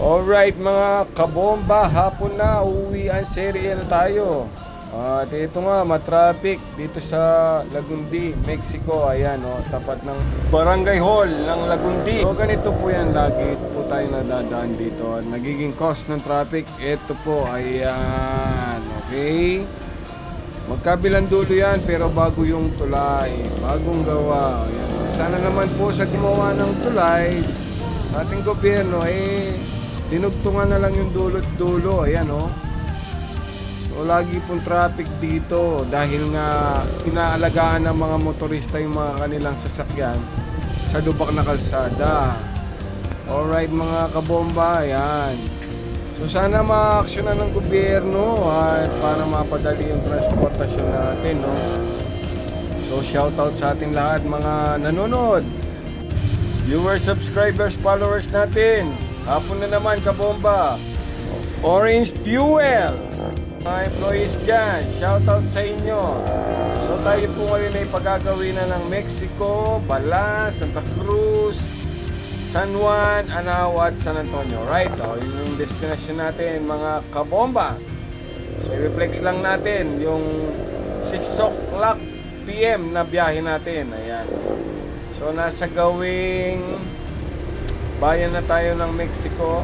Alright mga kabomba, hapon na, uwian serial tayo. At ito nga, matraffic dito sa Lagundi, Mexico. Ayan, tapat ng Barangay Hall ng Lagundi. So ganito po yan, lagi po tayo nadadaan dito. At nagiging cause ng traffic, ito po, ayan. Okay? Magkabilang dulo yan, pero bago yung tulay. Bagong gawa. Ayan. Sana naman po sa gumawa ng tulay, sa ating gobyerno, dinugtungan na lang yung dulo-dulo. Ayan, So, lagi pong traffic dito dahil nga inaalagaan ng mga motorista yung mga kanilang sasakyan sa lubak na kalsada. Alright mga kabomba, ayan. So, sana ma-actionan ng gobyerno para mapadali yung transportasyon natin, So, shoutout sa ating lahat mga nanonood. Viewers, subscribers, followers natin. Hapon na naman kabomba. Orange Fuel. Mga employees dyan, shoutout sa inyo. So tayo po ngayon ay pagagawin na ng Mexico, Balas, Santa Cruz, San Juan, Anao at San Antonio. Right? Yun yung destination natin mga kabomba. So i-reflex lang natin yung 6 o'clock PM na biyahe natin. Ayan. So nasa gawing bayan na tayo ng Mexico.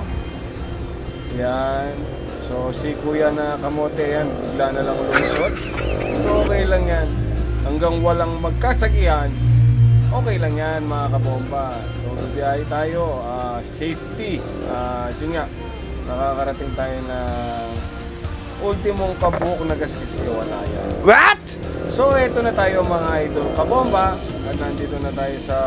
Yan. So si Kuya na kamote yan, bigla na lang lumusot. Okay lang yan. Hanggang walang magkasagihan, okay lang yan mga kabomba. So biyahe tayo, safety. Yun nga, nakakarating tayo na ultimong kabuk na Gasisiyawanayan. What? So eto na tayo mga idol kabomba. At nandito na tayo sa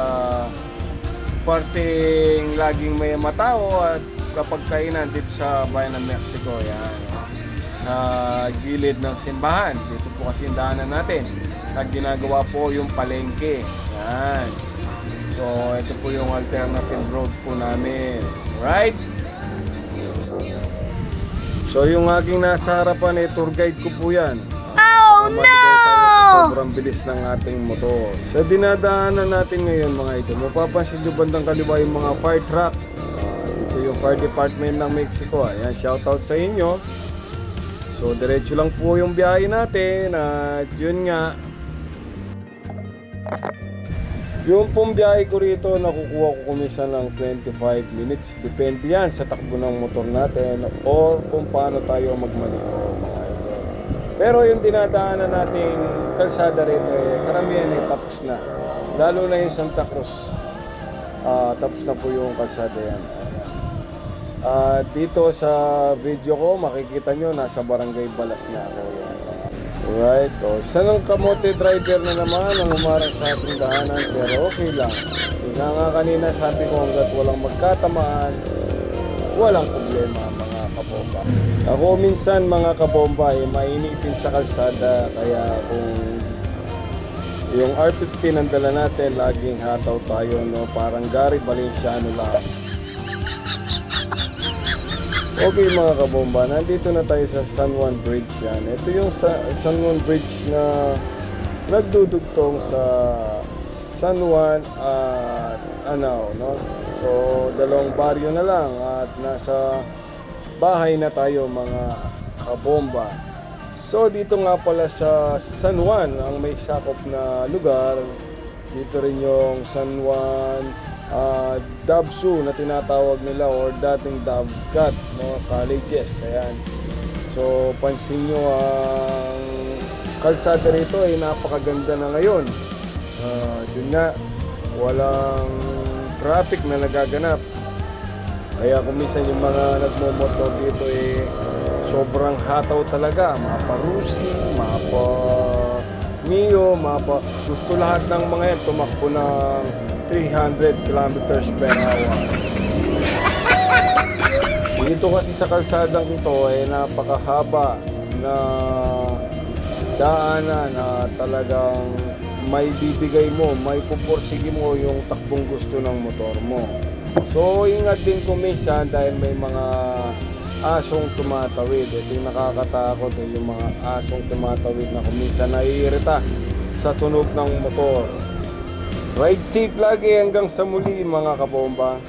parteng laging may matao at kapag kainan dito sa bayan ng Mexico. Yan, sa gilid ng simbahan. Dito po kasi yung daanan natin. At ginagawa po yung palengke. Yan. So ito po yung alternative road po namin. Right? So yung aking nasa harapan tour guide ko po yan. Oh no! Sobrang bilis ng ating motor. Sa dinadaanan natin ngayon mga ito, mapapansin nyo bandang kaliwa yung mga fire truck. Ito yung fire department ng Mexico. Ayan, shoutout sa inyo. So diretso lang po yung biyahe natin. At yun nga, yung pong biyahe ko rito, nakukuha ko kumisa ng 25 minutes. Depende yan sa takbo ng motor natin or kung paano tayo magmaneho. Pero yung dinadaanan nating kalsada rito, karamihan tapos na. Lalo na yung Santa Cruz. Tapos na po yung kalsada yan. Dito sa video ko, makikita nyo, nasa Barangay Balas na ako. Alright. Isa ng kamote driver na naman ang umarang sa ating daanan, pero okay lang. Yung nga kanina sabi ko, hanggat walang magkatamaan, walang problema mga kabomba. Ako minsan mga kabomba mainipin sa kalsada, kaya kung yung R50 ang dala natin, laging hataw tayo, parang Gary Valenciano lang. Okay mga kabomba, nandito na tayo sa San Juan Bridge yan. Ito yung San Juan Bridge na nagdudugtong sa San Juan at Anao, So dalawang baryo na lang at nasa bahay na tayo mga kabomba. So dito nga pala sa San Juan ang may sakop na lugar. Dito rin yung San Juan Dabsu na tinatawag nila or dating Dabgat, colleges. Ayan. So pansin nyo ang kalsada rito ay napakaganda na ngayon. Yun nga, walang traffic na nagaganap. Kaya kung minsan yung mga nagmomotor dito sobrang hataw talaga. Mapa Rusi, mapa Mio, mapa gusto lahat ng mga yan tumakbo ng 300 kilometers per hour. Dito kasi sa kalsadang ito napakahaba na daanan na talagang may bibigay mo, may pupursige mo yung takbong gusto ng motor mo. So ingat din kuminsan dahil may mga asong tumatawid. Ito yung nakakatakot, yung mga asong tumatawid na kuminsan naiirita sa tunog ng motor. Ride safe lagi hanggang sa muli mga kabomba.